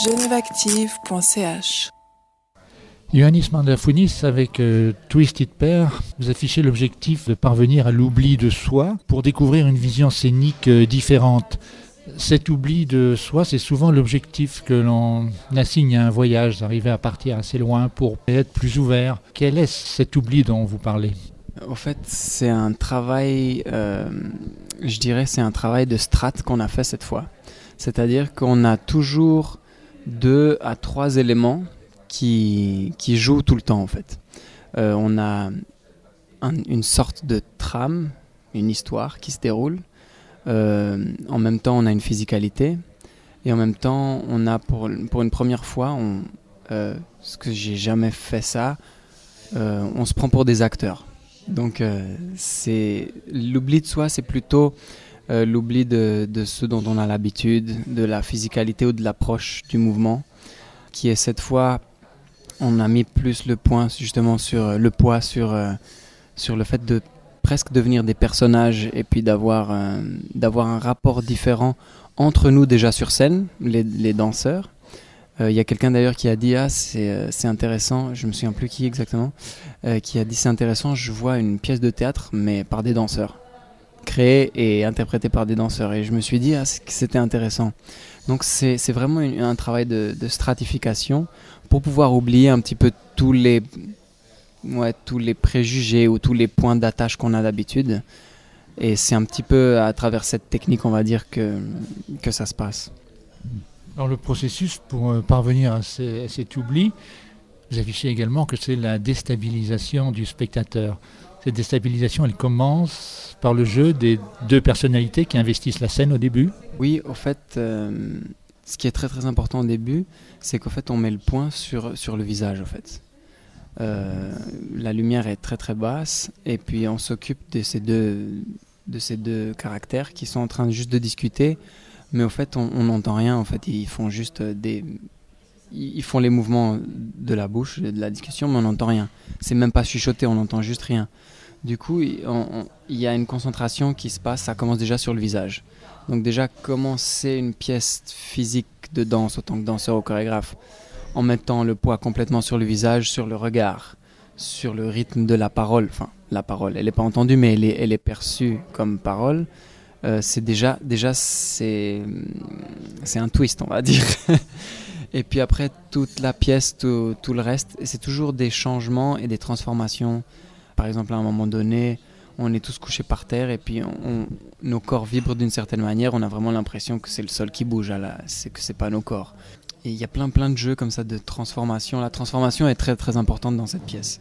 genèveactive.ch. Ioannis Mandafounis, avec Twisted Pair, vous affichez l'objectif de parvenir à l'oubli de soi pour découvrir une vision scénique différente. Cet oubli de soi, c'est souvent l'objectif que l'on assigne à un voyage, d'arriver à partir assez loin pour être plus ouvert. Quel est cet oubli dont vous parlez ? En fait, c'est un travail, je dirais, c'est un travail de strat qu'on a fait cette fois. C'est-à-dire qu'on a toujours 2 à 3 éléments qui jouent tout le temps, en fait. On a une sorte de trame, une histoire qui se déroule. En même temps, on a une physicalité. Et en même temps, on a, pour une première fois, ce que j'ai jamais fait ça, on se prend pour des acteurs. Donc, c'est l'oubli de soi, c'est plutôt l'oubli de ce dont on a l'habitude, de la physicalité ou de l'approche du mouvement, qui est cette fois, on a mis plus le point justement sur le poids, sur le fait de presque devenir des personnages et puis d'avoir un rapport différent entre nous déjà sur scène, les danseurs. Il y a quelqu'un d'ailleurs qui a dit c'est intéressant, je me souviens plus qui exactement, qui a dit c'est intéressant, je vois une pièce de théâtre mais par des danseurs, créée et interprétée par des danseurs, et je me suis dit c'était intéressant. Donc c'est vraiment un travail de stratification pour pouvoir oublier un petit peu tous les préjugés ou tous les points d'attache qu'on a d'habitude, et c'est un petit peu à travers cette technique, on va dire, que ça se passe. Alors le processus pour parvenir à cet oubli, vous affichez également que c'est la déstabilisation du spectateur. Cette déstabilisation, elle commence par le jeu des 2 personnalités qui investissent la scène au début. Oui, au fait, ce qui est très très important au début, c'est qu'en fait on met le point sur le visage, en fait. La lumière est très très basse, et puis on s'occupe de ces deux caractères qui sont en train juste de discuter, mais au fait on n'entend rien. En fait, ils font juste ils font les mouvements de la bouche, de la discussion, mais on n'entend rien. C'est même pas chuchoté, on n'entend juste rien. Du coup, il y a une concentration qui se passe, ça commence déjà sur le visage. Donc déjà, commencer une pièce physique de danse en tant que danseur ou chorégraphe, en mettant le poids complètement sur le visage, sur le regard, sur le rythme de la parole. Enfin, la parole, elle n'est pas entendue, mais elle est perçue comme parole. C'est déjà c'est un twist, on va dire. Et puis après, toute la pièce, tout le reste, c'est toujours des changements et des transformations. Par exemple, à un moment donné, on est tous couchés par terre, et puis nos corps vibrent d'une certaine manière. On a vraiment l'impression que c'est le sol qui bouge, que c'est pas nos corps. Et il y a plein de jeux comme ça de transformation. La transformation est très très importante dans cette pièce.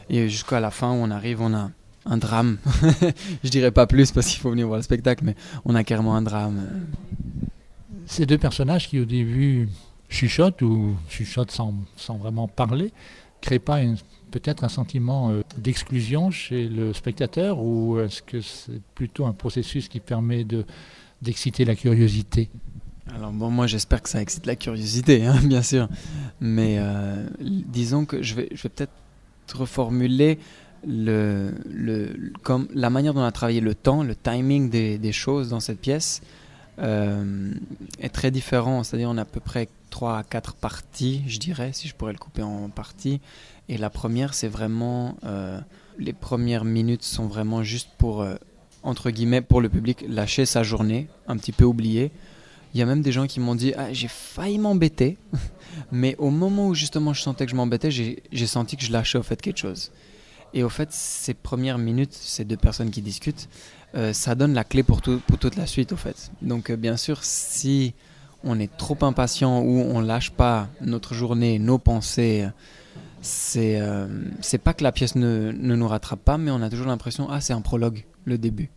Et jusqu'à la fin où on arrive, on a un drame. Je dirais pas plus parce qu'il faut venir voir le spectacle, mais on a carrément un drame. Ces 2 personnages qui au début chuchotent sans vraiment parler, créent pas peut-être un sentiment d'exclusion chez le spectateur, ou est-ce que c'est plutôt un processus qui permet d'exciter la curiosité ? Alors bon, moi j'espère que ça excite la curiosité, hein, bien sûr. Mais disons que je vais peut-être reformuler comme la manière dont on a travaillé le temps, le timing des choses dans cette pièce est très différent. C'est-à-dire on a à peu près 3 à 4 parties, je dirais, si je pourrais le couper en parties. Et la première, c'est vraiment... les premières minutes sont vraiment juste pour, entre guillemets, pour le public, lâcher sa journée, un petit peu oublier. Il y a même des gens qui m'ont dit j'ai failli m'embêter, mais au moment où justement je sentais que je m'embêtais, j'ai senti que je lâchais au fait quelque chose. Et au fait, ces premières minutes, ces 2 personnes qui discutent, ça donne la clé pour toute la suite, au fait. Donc bien sûr, si on est trop impatient ou on lâche pas notre journée, nos pensées, c'est pas que la pièce ne nous rattrape pas, mais on a toujours l'impression c'est un prologue, le début.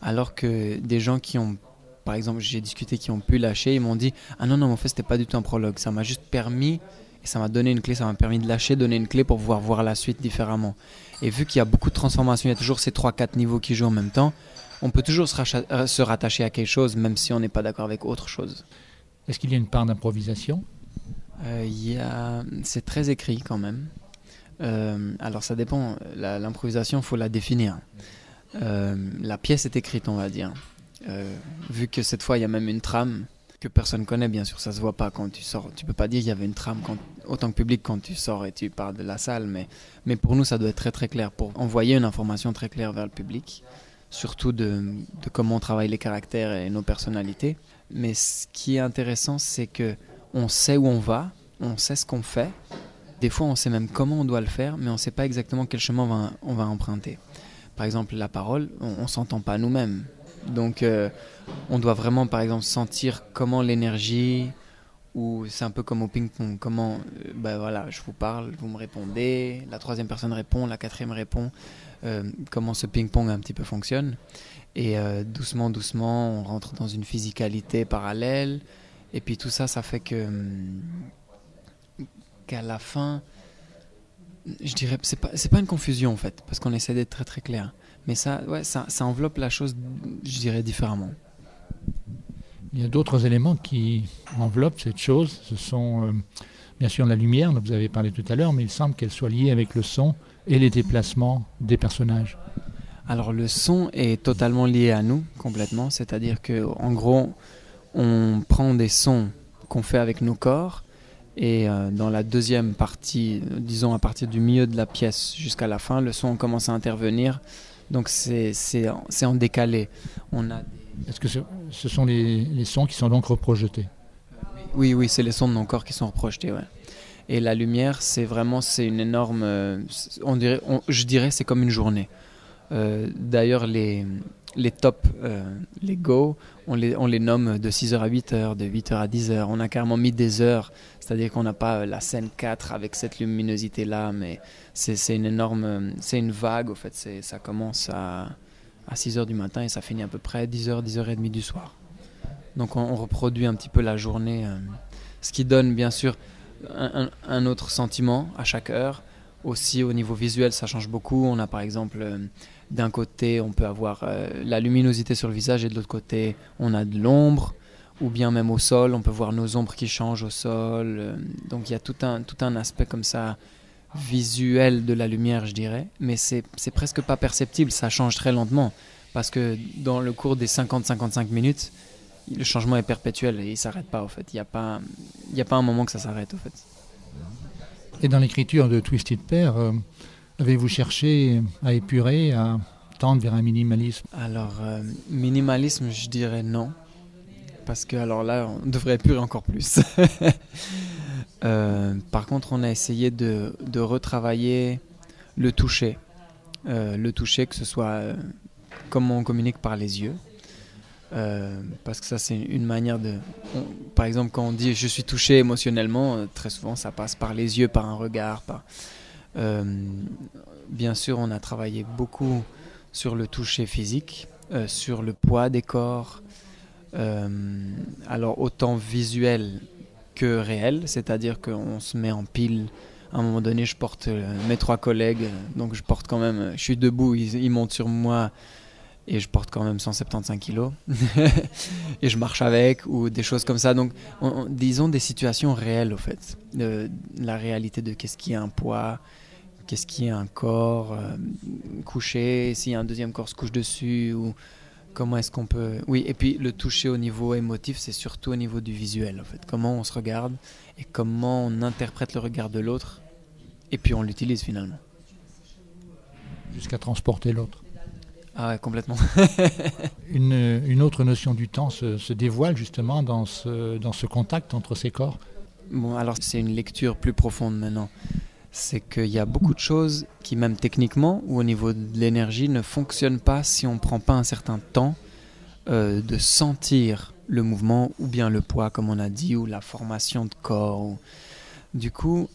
Alors que des gens qui ont, par exemple, j'ai discuté, qui ont pu lâcher, ils m'ont dit non, mais en fait c'était pas du tout un prologue, ça m'a juste permis, et ça m'a donné une clé, ça m'a permis de lâcher, donner une clé pour pouvoir voir la suite différemment. Et vu qu'il y a beaucoup de transformations, il y a toujours ces 3-4 niveaux qui jouent en même temps, on peut toujours se rattacher à quelque chose, même si on n'est pas d'accord avec autre chose. Est-ce qu'il y a une part d'improvisation ? C'est très écrit quand même. Alors ça dépend, l'improvisation, il faut la définir. La pièce est écrite, on va dire. Vu que cette fois il y a même une trame, que personne connaît, bien sûr, ça se voit pas quand tu sors. Tu peux pas dire qu'il y avait une trame autant que public quand tu sors et tu pars de la salle, mais pour nous, ça doit être très très clair pour envoyer une information très claire vers le public, surtout de comment on travaille les caractères et nos personnalités. Mais ce qui est intéressant, c'est que on sait où on va, on sait ce qu'on fait. Des fois, on sait même comment on doit le faire, mais on ne sait pas exactement quel chemin on va emprunter. Par exemple, la parole, on ne s'entend pas nous-mêmes. Donc, on doit vraiment, par exemple, sentir comment l'énergie, ou c'est un peu comme au ping-pong, comment, voilà, je vous parle, vous me répondez, la troisième personne répond, la quatrième répond, comment ce ping-pong un petit peu fonctionne. Et doucement, doucement, on rentre dans une physicalité parallèle. Et puis tout ça, ça fait qu'à la fin, je dirais, c'est pas une confusion en fait, parce qu'on essaie d'être très très clair. Mais ça enveloppe la chose, je dirais, différemment. Il y a d'autres éléments qui enveloppent cette chose. Ce sont bien sûr la lumière, dont vous avez parlé tout à l'heure, mais il semble qu'elle soit liée avec le son et les déplacements des personnages. Alors le son est totalement lié à nous, complètement. C'est-à-dire qu'en gros, on prend des sons qu'on fait avec nos corps, et dans la deuxième partie, disons à partir du milieu de la pièce jusqu'à la fin, le son commence à intervenir. Donc c'est en décalé. Est-ce que ce sont les sons qui sont donc reprojetés? Oui, c'est les sons de nos corps qui sont reprojetés, ouais. Et la lumière, c'est une énorme... je dirais c'est comme une journée. D'ailleurs, les tops, les go, on les nomme de 6h à 8h, de 8h à 10h. On a carrément mis des heures, c'est-à-dire qu'on n'a pas la scène 4 avec cette luminosité-là, mais c'est une vague, au fait. Ça commence à 6h du matin et ça finit à peu près 10h, 10h30 du soir. Donc on reproduit un petit peu la journée, ce qui donne bien sûr un autre sentiment à chaque heure. Aussi au niveau visuel, ça change beaucoup. On a par exemple, d'un côté, on peut avoir la luminosité sur le visage et de l'autre côté, on a de l'ombre. Ou bien même au sol, on peut voir nos ombres qui changent au sol. Donc il y a tout un aspect comme ça visuel de la lumière, je dirais. Mais c'est presque pas perceptible, ça change très lentement. Parce que dans le cours des 50-55 minutes, le changement est perpétuel et il ne s'arrête pas au fait. Il n'y a pas un moment que ça s'arrête au fait. Et dans l'écriture de Twisted Pair, avez-vous cherché à épurer, à tendre vers un minimalisme? Alors, minimalisme, je dirais non. Parce que alors là, on devrait épurer encore plus. Par contre, on a essayé de retravailler le toucher. Le toucher, que ce soit comment on communique par les yeux. Parce que ça, c'est une manière de... par exemple, quand on dit « je suis touché émotionnellement », très souvent, ça passe par les yeux, par un regard. Bien sûr, on a travaillé beaucoup sur le toucher physique, sur le poids des corps, alors autant visuel que réel, c'est-à-dire qu'on se met en pile. À un moment donné, je porte mes 3 collègues, donc je porte quand même... Je suis debout, ils montent sur moi... Et je porte quand même 175 kilos. Et je marche avec, ou des choses comme ça. Donc, disons des situations réelles, au fait. La réalité de qu'est-ce qui est un poids, qu'est-ce qui est un corps couché, s'il y a un deuxième corps se couche dessus, ou comment est-ce qu'on peut... Oui, et puis le toucher au niveau émotif, c'est surtout au niveau du visuel, en fait. Comment on se regarde et comment on interprète le regard de l'autre. Et puis on l'utilise finalement. Jusqu'à transporter l'autre. Ah ouais, complètement. Une autre notion du temps se dévoile justement dans ce contact entre ces corps. Bon, alors c'est une lecture plus profonde maintenant. C'est qu'il y a beaucoup de choses qui, même techniquement ou au niveau de l'énergie, ne fonctionnent pas si on ne prend pas un certain temps de sentir le mouvement ou bien le poids, comme on a dit, ou la formation de corps. Du coup,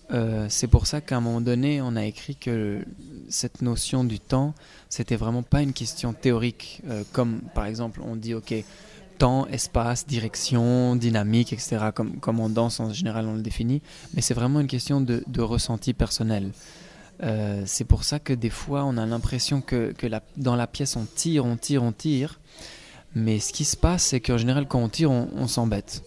c'est pour ça qu'à un moment donné, on a écrit que cette notion du temps, c'était vraiment pas une question théorique, comme par exemple on dit ok, temps, espace, direction, dynamique, etc. Comme en danse en général on le définit, mais c'est vraiment une question de ressenti personnel. C'est pour ça que des fois on a l'impression que dans la pièce on tire, mais ce qui se passe c'est qu'en général quand on tire on s'embête.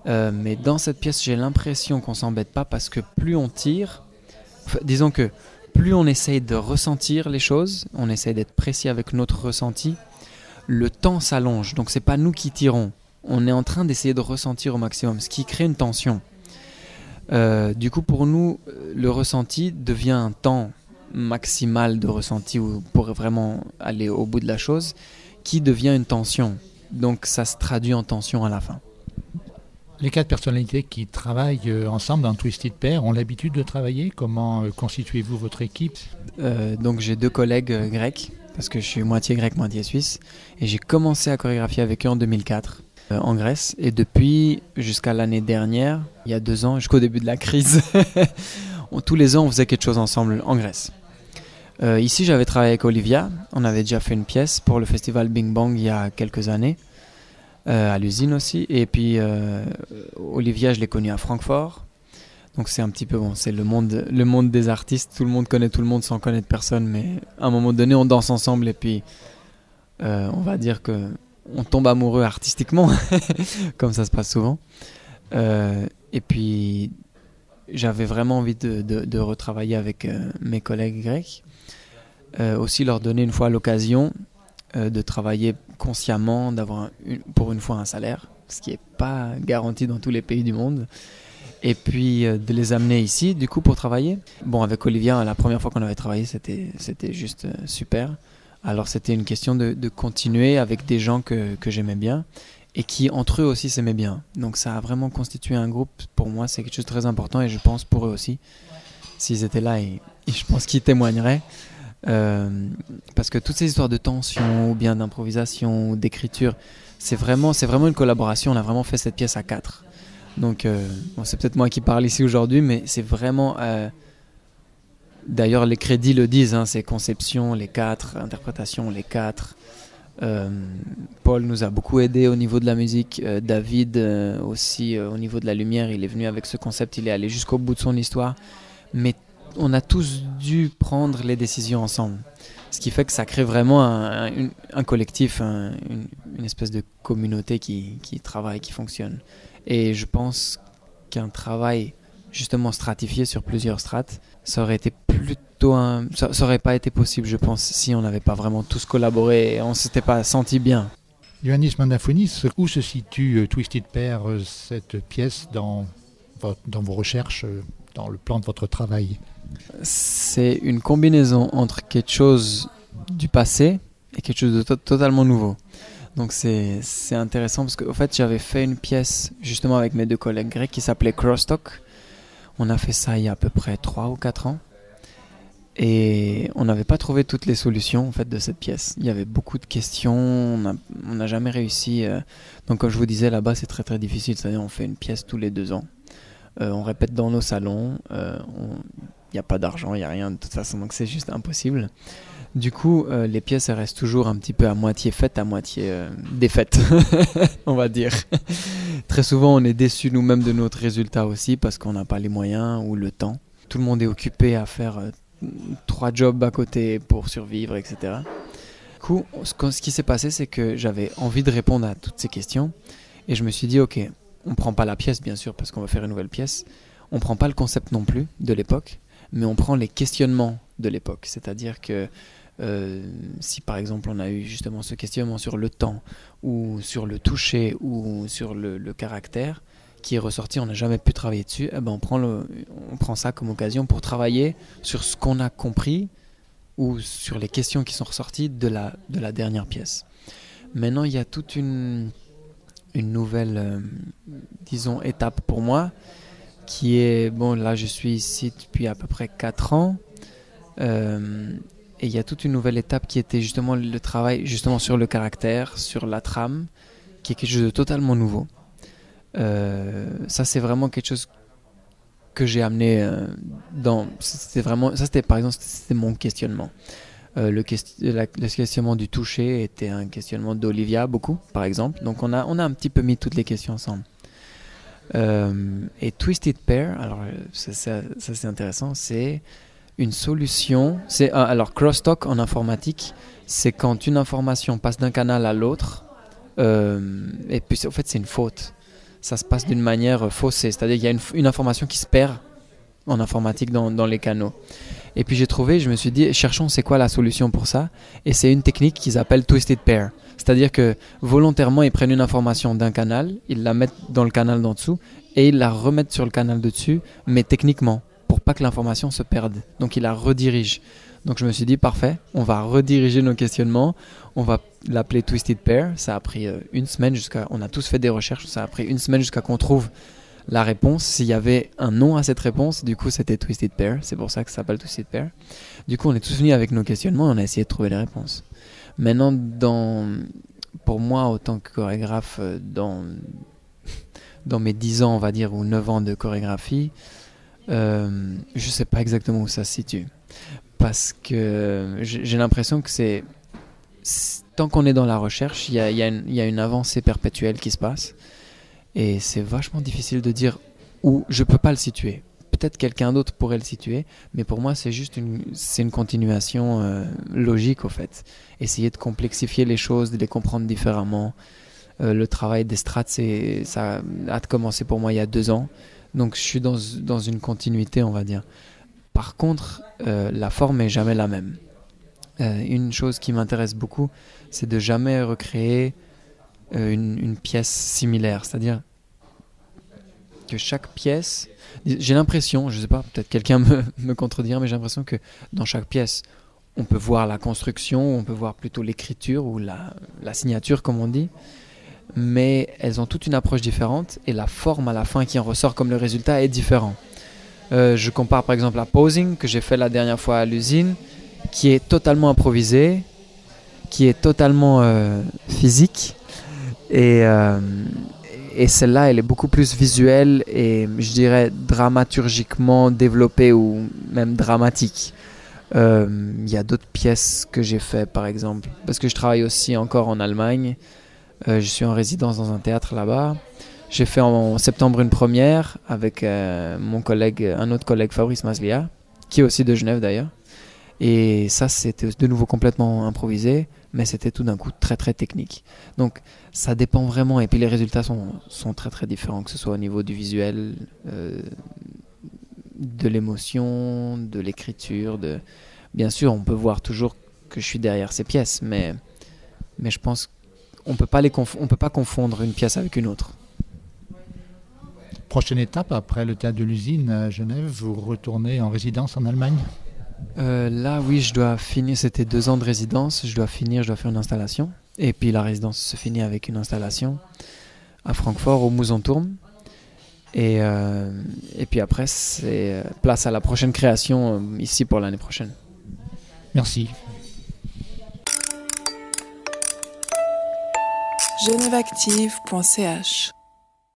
Mais dans cette pièce, j'ai l'impression qu'on s'embête pas parce que plus on tire, disons que plus on essaye de ressentir les choses, on essaye d'être précis avec notre ressenti, le temps s'allonge. Donc c'est pas nous qui tirons, on est en train d'essayer de ressentir au maximum, ce qui crée une tension. Du coup, pour nous, le ressenti devient un temps maximal de ressenti pour vraiment aller au bout de la chose, qui devient une tension. Donc, ça se traduit en tension à la fin. Les 4 personnalités qui travaillent ensemble dans Twisted Pair ont l'habitude de travailler. Comment constituez-vous votre équipe ? Donc, j'ai 2 collègues grecs, parce que je suis moitié grec, moitié suisse. Et j'ai commencé à chorégraphier avec eux en 2004. En Grèce, et depuis jusqu'à l'année dernière, il y a 2 ans, jusqu'au début de la crise, tous les ans on faisait quelque chose ensemble en Grèce. Ici j'avais travaillé avec Olivia, on avait déjà fait une pièce pour le festival Bing Bang il y a quelques années, à l'usine aussi, et puis Olivia je l'ai connue à Francfort, donc c'est un petit peu c'est le monde des artistes, tout le monde connaît tout le monde sans connaître personne, mais à un moment donné on danse ensemble et puis on va dire que on tombe amoureux artistiquement, comme ça se passe souvent. Et puis, j'avais vraiment envie de retravailler avec mes collègues grecs. Aussi leur donner une fois l'occasion de travailler consciemment, d'avoir pour une fois un salaire, ce qui n'est pas garanti dans tous les pays du monde. Et puis de les amener ici, du coup, pour travailler. Bon, avec Olivia, la première fois qu'on avait travaillé, c'était juste super. Alors c'était une question de continuer avec des gens que j'aimais bien et qui entre eux aussi s'aimaient bien. Donc ça a vraiment constitué un groupe, pour moi c'est quelque chose de très important et je pense pour eux aussi. S'ils étaient là, et je pense qu'ils témoigneraient. Parce que toutes ces histoires de tension ou bien d'improvisation ou d'écriture, c'est vraiment une collaboration, on a vraiment fait cette pièce à 4. Donc c'est peut-être moi qui parle ici aujourd'hui, mais c'est vraiment... D'ailleurs, les crédits le disent, c'est conception, les 4, interprétation, les 4. Paul nous a beaucoup aidé au niveau de la musique. David aussi au niveau de la lumière, il est venu avec ce concept, il est allé jusqu'au bout de son histoire. Mais on a tous dû prendre les décisions ensemble. Ce qui fait que ça crée vraiment un collectif, une espèce de communauté qui travaille, qui fonctionne. Et je pense qu'un travail justement stratifié sur plusieurs strates, ça aurait été ça aurait pas été possible, je pense, si on n'avait pas vraiment tous collaboré et on s'était pas senti bien. Ioannis Mandafounis, où se situe Twisted Pair, cette pièce dans vos recherches, dans le plan de votre travail ? C'est une combinaison entre quelque chose du passé et quelque chose de totalement nouveau. Donc c'est intéressant parce qu'en fait j'avais fait une pièce justement avec mes 2 collègues grecs qui s'appelait Crosstalk. On a fait ça il y a à peu près 3 ou 4 ans. Et on n'avait pas trouvé toutes les solutions en fait, de cette pièce. Il y avait beaucoup de questions, on n'a jamais réussi. Donc comme je vous disais, là-bas c'est très très difficile. C'est-à-dire on fait une pièce tous les 2 ans. On répète dans nos salons. Il n'y a pas d'argent, il n'y a rien de toute façon. Donc c'est juste impossible. Du coup, les pièces elles restent toujours un petit peu à moitié faites, à moitié défaites, on va dire. Très souvent, on est déçus nous-mêmes de notre résultat aussi parce qu'on n'a pas les moyens ou le temps. Tout le monde est occupé à faire 3 jobs à côté pour survivre, etc. Du coup, ce qui s'est passé, c'est que j'avais envie de répondre à toutes ces questions et je me suis dit, ok, on ne prend pas la pièce, bien sûr, parce qu'on va faire une nouvelle pièce. On ne prend pas le concept non plus de l'époque, mais on prend les questionnements de l'époque. C'est-à-dire que si par exemple on a eu justement ce questionnement sur le temps ou sur le toucher ou sur le caractère qui est ressorti, on n'a jamais pu travailler dessus, on prend ça comme occasion pour travailler sur ce qu'on a compris ou sur les questions qui sont ressorties de la dernière pièce. Maintenant il y a toute une nouvelle disons étape pour moi qui est, là je suis ici depuis à peu près 4 ans. Et il y a toute une nouvelle étape qui était justement le travail justement sur le caractère, sur la trame, qui est quelque chose de totalement nouveau. Ça c'est vraiment quelque chose que j'ai amené c'était par exemple c'était mon questionnement. Le questionnement du toucher était un questionnement d'Olivia beaucoup par exemple. Donc on a un petit peu mis toutes les questions ensemble. Et Twisted Pair, alors ça c'est intéressant, c'est une solution, alors crosstalk en informatique, c'est quand une information passe d'un canal à l'autre, et puis en fait c'est une faute. Ça se passe d'une manière faussée, c'est-à-dire qu'il y a une information qui se perd en informatique dans les canaux. Et puis je me suis dit, cherchons c'est quoi la solution pour ça. Et c'est une technique qu'ils appellent Twisted Pair. C'est-à-dire que volontairement, ils prennent une information d'un canal, ils la mettent dans le canal d'en dessous et ils la remettent sur le canal de dessus, mais techniquement, pour pas que l'information se perde. Donc ils la redirigent. Donc je me suis dit, parfait, on va rediriger nos questionnements, on va l'appeler Twisted Pair. Ça a pris une semaine on a tous fait des recherches, ça a pris une semaine jusqu'à qu'on trouve la réponse. S'il y avait un nom à cette réponse, du coup c'était Twisted Pair, c'est pour ça que ça s'appelle Twisted Pair. Du coup on est tous venus avec nos questionnements et on a essayé de trouver les réponses. Maintenant, pour moi, autant que chorégraphe, dans mes 10 ans, on va dire, ou 9 ans de chorégraphie, je sais pas exactement où ça se situe. Parce que j'ai l'impression que tant qu'on est dans la recherche, il y a une avancée perpétuelle qui se passe. Et c'est vachement difficile de dire où je peux pas le situer. Peut-être quelqu'un d'autre pourrait le situer, mais pour moi c'est juste une continuation logique au fait. Essayer de complexifier les choses, de les comprendre différemment. Le travail des strates, ça a commencé pour moi il y a 2 ans, donc je suis dans une continuité, on va dire. Par contre, la forme est jamais la même. Une chose qui m'intéresse beaucoup, c'est de jamais recréer une pièce similaire, c'est-à-dire que chaque pièce, j'ai l'impression, je sais pas, peut-être quelqu'un me contredira, mais j'ai l'impression que dans chaque pièce, on peut voir la construction, on peut voir plutôt l'écriture ou la signature comme on dit, mais elles ont toute une approche différente et la forme à la fin qui en ressort comme le résultat est différent. Je compare par exemple à Posing que j'ai fait la dernière fois à l'usine, qui est totalement improvisé, qui est totalement physique et celle-là, elle est beaucoup plus visuelle et je dirais dramaturgiquement développée ou même dramatique. Il y a d'autres pièces que j'ai fait par exemple, parce que je travaille aussi encore en Allemagne. Je suis en résidence dans un théâtre là-bas. J'ai fait en septembre une première avec un autre collègue Fabrice Maslia, qui est aussi de Genève d'ailleurs. Et ça, c'était de nouveau complètement improvisé, mais c'était tout d'un coup très très technique. Donc ça dépend vraiment, et puis les résultats sont très très différents, que ce soit au niveau du visuel, de l'émotion, de l'écriture. Bien sûr, on peut voir toujours que je suis derrière ces pièces, mais je pense qu'on ne peut pas confondre une pièce avec une autre. Prochaine étape, après le théâtre de l'usine à Genève, vous retournez en résidence en Allemagne ? Là, oui, je dois finir. C'était 2 ans de résidence. Je dois faire une installation. Et puis la résidence se finit avec une installation à Francfort, au Musenturm. Et puis après, c'est place à la prochaine création ici pour l'année prochaine. Merci. Geneveactive.ch